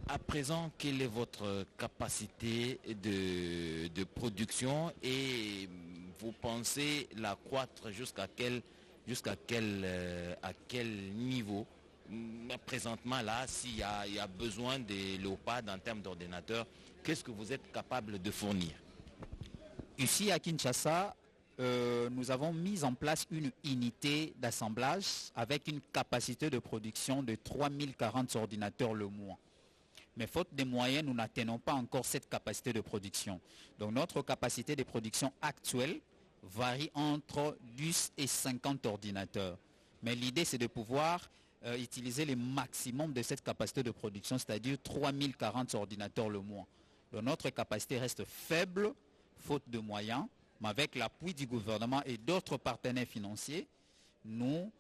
À présent, quelle est votre capacité de production et vous pensez la croître à quel niveau? Présentement là, il y a besoin de Léopard en termes d'ordinateurs, qu'est-ce que vous êtes capable de fournir? Ici à Kinshasa, nous avons mis en place une unité d'assemblage avec une capacité de production de 3040 ordinateurs le mois. Mais faute des moyens, nous n'atteignons pas encore cette capacité de production. Donc notre capacité de production actuelle varie entre 10 et 50 ordinateurs. Mais l'idée, c'est de pouvoir utiliser le maximum de cette capacité de production, c'est-à-dire 3040 ordinateurs le mois. Donc notre capacité reste faible, faute de moyens, mais avec l'appui du gouvernement et d'autres partenaires financiers, nous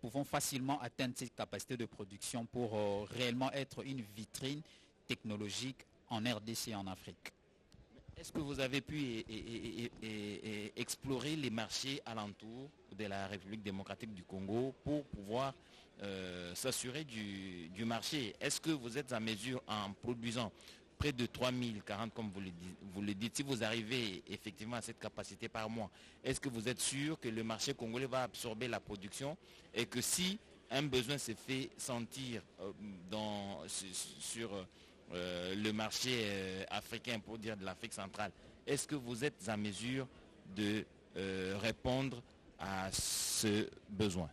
pouvons facilement atteindre cette capacité de production pour réellement être une vitrine technologique en RDC et en Afrique. Est-ce que vous avez pu explorer les marchés alentours de la République démocratique du Congo pour pouvoir s'assurer du marché? Est-ce que vous êtes à mesure en produisant près de 3040 comme vous le dites, si vous arrivez effectivement à cette capacité par mois, est-ce que vous êtes sûr que le marché congolais va absorber la production et que si un besoin se fait sentir sur le marché africain, pour dire de l'Afrique centrale, est-ce que vous êtes à mesure de répondre à ce besoin?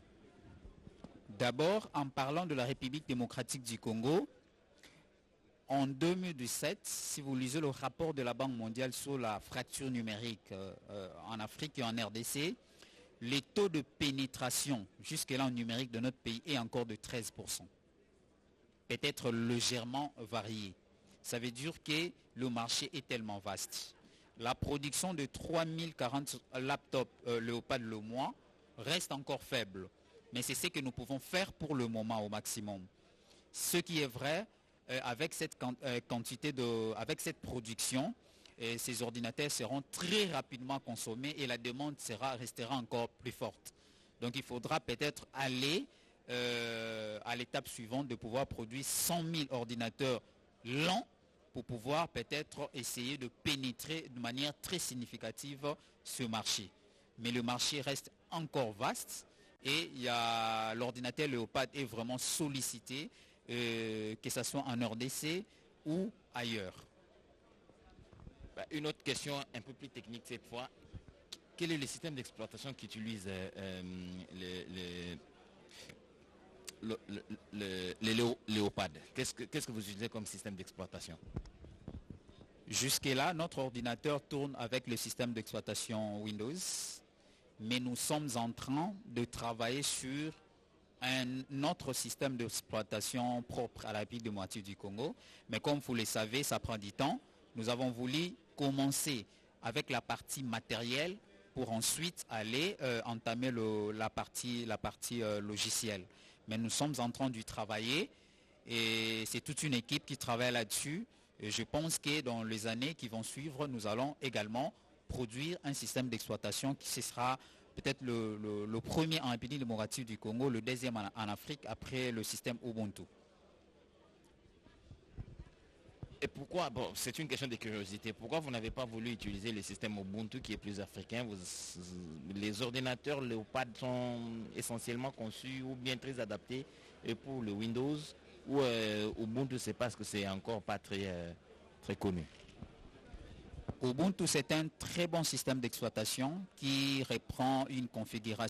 D'abord, en parlant de la République démocratique du Congo, en 2017, si vous lisez le rapport de la Banque mondiale sur la fracture numérique en Afrique et en RDC, les taux de pénétration jusque-là en numérique de notre pays est encore de 13%. Peut-être légèrement varié. Ça veut dire que le marché est tellement vaste. La production de 3040 laptops Léopard le mois reste encore faible. Mais c'est ce que nous pouvons faire pour le moment au maximum. Ce qui est vrai, avec cette avec cette production, ces ordinateurs seront très rapidement consommés et la demande restera encore plus forte. Donc il faudra peut-être aller à l'étape suivante de pouvoir produire 100 000 ordinateurs lents pour pouvoir peut-être essayer de pénétrer de manière très significative ce marché. Mais le marché reste encore vaste et l'ordinateur Léopard est vraiment sollicité, que ce soit en RDC ou ailleurs. Une autre question un peu plus technique cette fois. Quel est le système d'exploitation qu'utilise les Léopards? Qu'est-ce que vous utilisez comme système d'exploitation? Jusque-là, notre ordinateur tourne avec le système d'exploitation Windows, mais nous sommes en train de travailler sur un autre système d'exploitation propre à la République démocratique du Congo. Mais comme vous le savez, ça prend du temps. Nous avons voulu commencer avec la partie matérielle pour ensuite aller entamer la partie logicielle. Mais nous sommes en train de travailler et c'est toute une équipe qui travaille là-dessus. Et je pense que dans les années qui vont suivre, nous allons également produire un système d'exploitation qui sera peut-être le premier en République démocratique du Congo, le deuxième en Afrique après le système Ubuntu. Et pourquoi, bon, c'est une question de curiosité, pourquoi vous n'avez pas voulu utiliser le système Ubuntu qui est plus africain? Les ordinateurs Léopard sont essentiellement conçus ou bien très adaptés pour le Windows, ou Ubuntu, c'est parce que c'est encore pas très connu? Ubuntu, c'est un très bon système d'exploitation qui reprend une configuration